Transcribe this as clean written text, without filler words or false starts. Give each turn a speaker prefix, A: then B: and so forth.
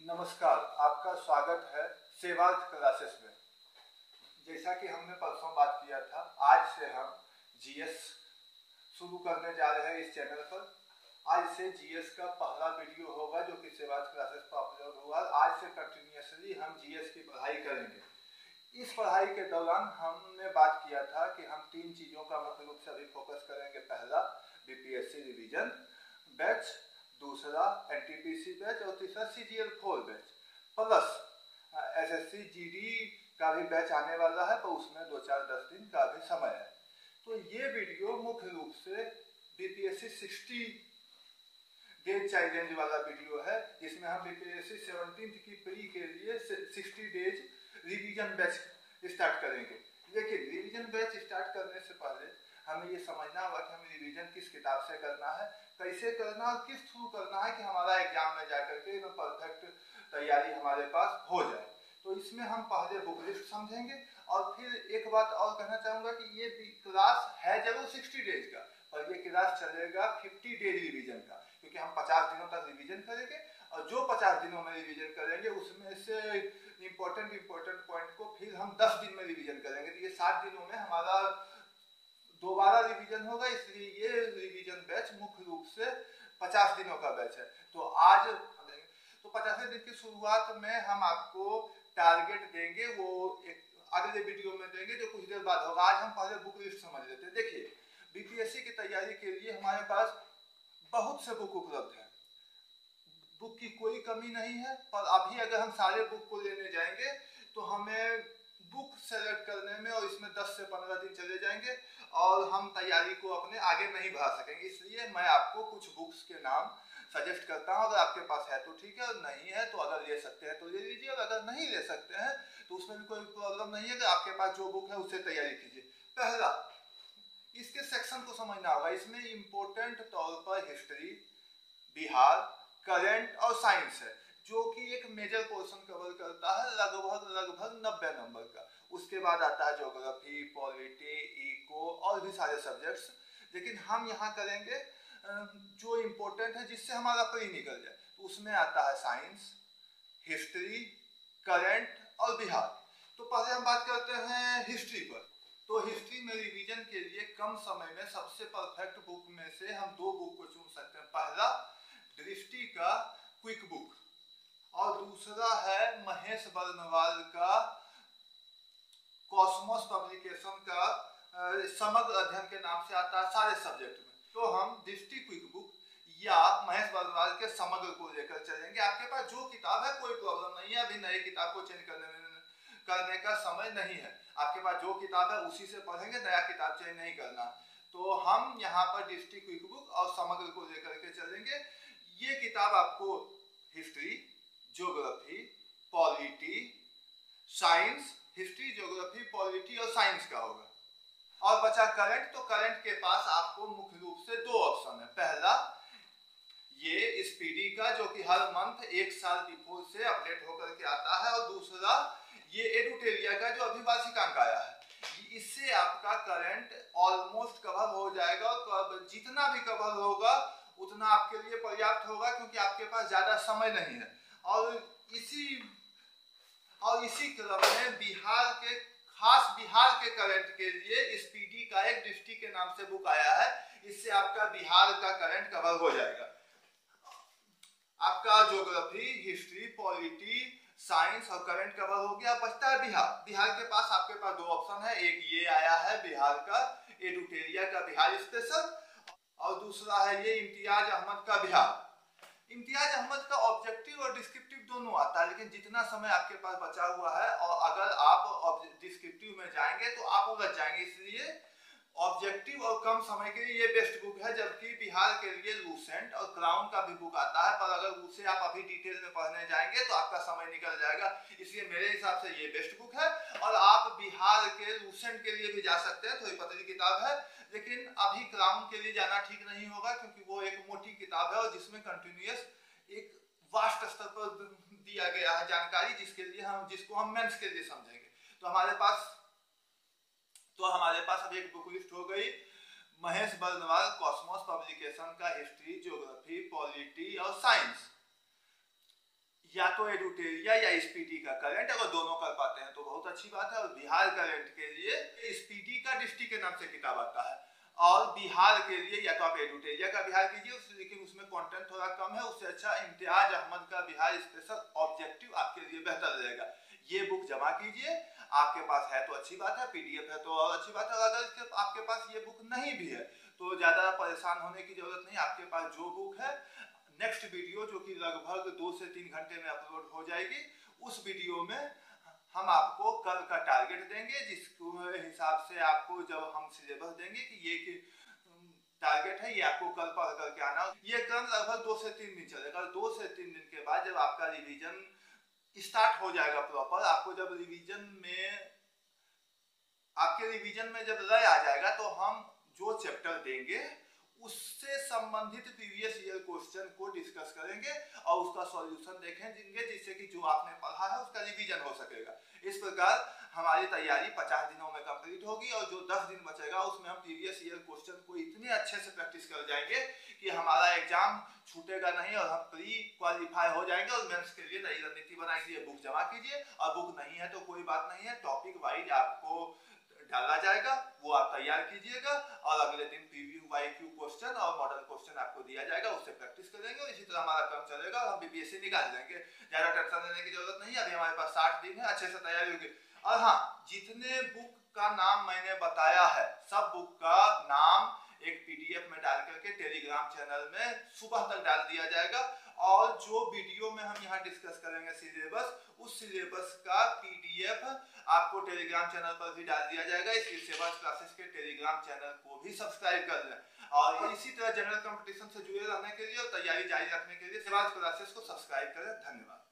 A: नमस्कार, आपका स्वागत है सेवार्थ क्लासेस में। जैसा कि हमने परसों बात किया था, आज से हम जीएस शुरू करने जा रहे हैं इस चैनल पर। आज से जीएस का पहला वीडियो होगा जो कि सेवार्थ क्लासेस पर अपलोड हुआ। आज से कंटिन्यूसली हम जीएस की पढ़ाई करेंगे। इस पढ़ाई के दौरान हमने बात किया था कि हम तीन चीज़ों का मुख्य रूप से अभी फोकस करेंगे। पहला बीपीएससी रिवीजन बैच, दूसरा एनटीपीसी बैच और तीसरा CGL 4 batch, plus SSC GD का भी बैच आने वाला है, पर उसमें 2-4-10 दिन का भी समय है। तो ये वीडियो मुख्य रूप से बीपीएससी 60 डेज चैलेंज वाला वीडियो है, जिसमें हम बीपीएससी 17 की प्री के लिए 60 डेज रिवीजन बैच स्टार्ट करेंगे। लेकिन रिवीजन बैच स्टार्ट करने से पहले हमें ये समझना होगा कि हमें रिवीजन किस किताब से करना है, कैसे करना और किस थ्रू करना है कि हमारा एग्जाम में जाकर के एकदम परफेक्ट तैयारी हमारे पास हो जाए। तो इसमें हम पहले बुक लिस्ट समझेंगे और फिर एक बात और कहना चाहूँगा कि ये क्लास है जरूर 60 डेज का, पर ये क्लास चलेगा 50 डेज रिवीजन का, क्योंकि हम 50 दिनों तक रिवीजन करेंगे और जो 50 दिनों में रिवीजन करेंगे उसमें से इम्पोर्टेंट पॉइंट को फिर हम 10 दिन में रिवीजन करेंगे। तो ये 7 दिनों में हमारा दोबारा रिवीजन होगा, इसलिए ये रिवीजन बैच मुख्य रूप से 50 दिनों का बैच है। तो आज तो 50वें दिन की शुरुआत में हम आपको टारगेट देंगे, वो एक अगले वीडियो में देंगे जो कुछ देर बाद होगा। आज हम पहले बुक लिस्ट समझ लेते हैं। देखिए, बीपीएससी की तैयारी के लिए हमारे पास बहुत से बुक उपलब्ध है, बुक की कोई कमी नहीं है। पर अभी अगर हम सारे बुक को लेने जाएंगे तो हमें बुक सेलेक्ट करने में और इसमें 10 से 15 दिन चले जाएंगे और हम तैयारी को अपने आगे नहीं बढ़ा सकेंगे। इसलिए मैं आपको कुछ बुक्स के नाम सजेस्ट करता हूं। अगर आपके पास है तो ठीक है, और नहीं है तो अगर ले सकते हैं तो ले लीजिए, और अगर नहीं ले सकते हैं तो उसमें भी कोई प्रॉब्लम नहीं है। अगर आपके पास जो बुक है उससे तैयारी कीजिए। पहला, इसके सेक्शन को समझना होगा। इसमें इंपॉर्टेंट तौर पर हिस्ट्री, बिहार, करंट और साइंस है, जो कि एक मेजर पोर्शन कवर करता है, लगभग 90 नंबर का। उसके बाद आता है ज्योग्राफी, पॉलिटी, इको और भी सारे सब्जेक्ट्स। लेकिन हम यहाँ करेंगे जो इम्पोर्टेंट है, जिससे हमारा प्री निकल जाए। तो उसमें आता है साइंस, हिस्ट्री, करंट और बिहार। तो पहले हम बात करते हैं हिस्ट्री पर। तो हिस्ट्री में रिवीजन के लिए कम समय में सबसे परफेक्ट बुक में से हम 2 बुक को चुन सकते हैं। पहला दृष्टि का क्विक बुक और दूसरा है महेश बर्नवाल का कॉस्मोस पब्लिकेशन का समग्र अध्ययन के नाम से आता है सारे सब्जेक्ट में। तो हम दृष्टि क्विक बुक या महेश बर्नवाल के समग्र को लेकर चलेंगे। आपके पास जो किताब है कोई प्रॉब्लम नहीं है, अभी नई किताब को चेंज करने का समय नहीं है। आपके पास जो किताब है उसी से पढ़ेंगे, नया किताब चेंज नहीं करना। तो हम यहाँ पर दृष्टि क्विक बुक और समग्र को लेकर के चलेंगे। ये किताब आपको history, geography, polity, science, history, geography, polity और साइंस का होगा। और बचा करंट। तो करंट के पास आपको मुख्य रूप से 2 ऑप्शन है। पहला ये स्पीडी का, जो कि हर मंथ 1 साल बिफोर से अपडेट होकर के आता है, और दूसरा ये एडुटेरिया का जो अभी वार्षिकांक आया है। इससे आपका करंट ऑलमोस्ट कवर हो जाएगा, और जितना भी कवर होगा उतना आपके लिए पर्याप्त होगा, क्योंकि आपके पास ज्यादा समय नहीं है। और इसी क्रम में बिहार के करंट के लिए स्पीडी का एक दृष्टि के नाम से बुक आया है। इससे आपका बिहार का करंट कवर हो जाएगा। आपका ज्योग्राफी, हिस्ट्री, पॉलिटी, साइंस और करंट कवर हो गया। बचता है बिहार। बिहार के पास आपके पास 2 ऑप्शन है। एक ये आया है बिहार का एडुटेरिया का बिहार स्पेशल, और दूसरा है ये इम्तियाज अहमद का बिहार। इम्तियाज अहमद का ऑब्जेक्टिव और डिस्क्रिप्टिव दोनों आता है, लेकिन जितना समय आपके पास बचा हुआ है और अगर आप डिस्क्रिप्टिव में जाएंगे तो आप उलझ जाएंगे। इसलिए ऑब्जेक्टिव और कम समय के लिए ये बेस्ट बुक है। जबकि बिहार के लिए लूसेंट और क्राउन का भी बुक आता है, पर अगर उसे आप अभी डिटेल में पढ़ने जाएंगे तो आपका समय निकल जाएगा। इसलिए मेरे हिसाब से ये बेस्ट बुक है। और आप बिहार के लूसेंट के लिए भी जा सकते हैं, थोड़ी पतली किताब है, लेकिन अभी क्राउन के लिए जाना ठीक नहीं होगा, क्योंकि वो एक मोटी किताब है और जिसमें कंटिन्यूअस एक वास्ट स्तर पर दिया गया है जानकारी, जिसको हम मेंस के लिए समझेंगे। तो हमारे पास अब एक बुक लिस्ट हो गई। महेश बर्नवाल कॉस्मोस पब्लिकेशन का हिस्ट्री, ज्योग्राफी, पॉलिटी और साइंस। या तो एडुटेरिया या स्पीडी का करंट, अगर दोनों कर पाते हैं तो बहुत अच्छी बात है। और बिहार करंट के लिए स्पीडी का डिस्ट्रिक्ट के नाम से किताब आता है, और बिहार के लिए या तो आप एडुटेरिया का बिहार कीजिए, लेकिन उसमें कंटेंट थोड़ा कम है, उससे अच्छा इम्तियाज अहमद का बिहार स्पेशल ऑब्जेक्टिव आपके लिए बेहतर रहेगा। ये बुक जमा कीजिए, आपके पास है तो अच्छी बात है, पीडीएफ है तो और अच्छी बात है। अगर आपके पास ये बुक नहीं भी है तो ज़्यादा परेशान होने की जरूरत नहीं। आपके पास जो बुक है, नेक्स्ट वीडियो जो कि लगभग 2 से 3 घंटे में अपलोड हो जाएगी, उस वीडियो में हम आपको कल का टारगेट देंगे, जिसको हिसाब से आपको जब हम सिलेबस देंगे कि ये टारगेट है, ये आपको कल पढ़ करके आना। ये क्रम लगभग 2 से 3 दिन चलेगा। 2 से 3 दिन के बाद जब आपका रिवीजन स्टार्ट हो जाएगा प्रॉपर, आपको जब आपके रिवीजन में जब लय आ जाएगा, तो हम जो चैप्टर देंगे उससे संबंधित प्रीवियस ईयर क्वेश्चन को डिस्कस करेंगे और उसका सॉल्यूशन देखेंगे, जिससे कि जो आपने पढ़ा है उसका रिवीजन हो सकेगा। इस प्रकार हमारी तैयारी 50 दिनों में कंप्लीट होगी, और जो 10 दिन बचेगा उसमें हम प्रीवियस ईयर क्वेश्चन को इतने अच्छे से प्रैक्टिस कर जाएंगे कि हमारा एग्जाम छूटेगा नहीं और हम प्री क्वालिफाई हो जाएंगे और मेंस के लिए नई रणनीति बनाएंगे। बुक जमा कीजिए, और बुक नहीं है तो कोई बात नहीं है, टॉपिक वाइज आपको डाला जाएगा, वो आप तैयार कीजिएगा, और अगले दिन पीवी वाईक्यू क्वेश्चन और मॉडल क्वेश्चन आपको दिया जाएगा, उससे प्रैक्टिस करेंगे, और इसी तरह हमारा काम चलेगा और हम बीपीएससी निकाल देंगे। ज्यादा टेंशन लेने की जरूरत नहीं है, अभी हमारे पास 60 दिन है, अच्छे से तैयारी होगी। और हाँ, जितने बुक का नाम मैंने बताया है, सब बुक का नाम एक पीडीएफ में डाल करके टेलीग्राम चैनल में सुबह तक डाल दिया जाएगा, और जो वीडियो में हम यहाँ डिस्कस करेंगे सिलेबस, उस सिलेबस का पीडीएफ आपको टेलीग्राम चैनल पर भी डाल दिया जाएगा। इसलिए सेवाज क्लासेस के टेलीग्राम चैनल को भी सब्सक्राइब कर लें, और इसी तरह जनरल कंपटीशन से जुड़े रहने के लिए और तैयारी जारी रखने के लिए सेवाज क्लासेस को सब्सक्राइब करें। धन्यवाद।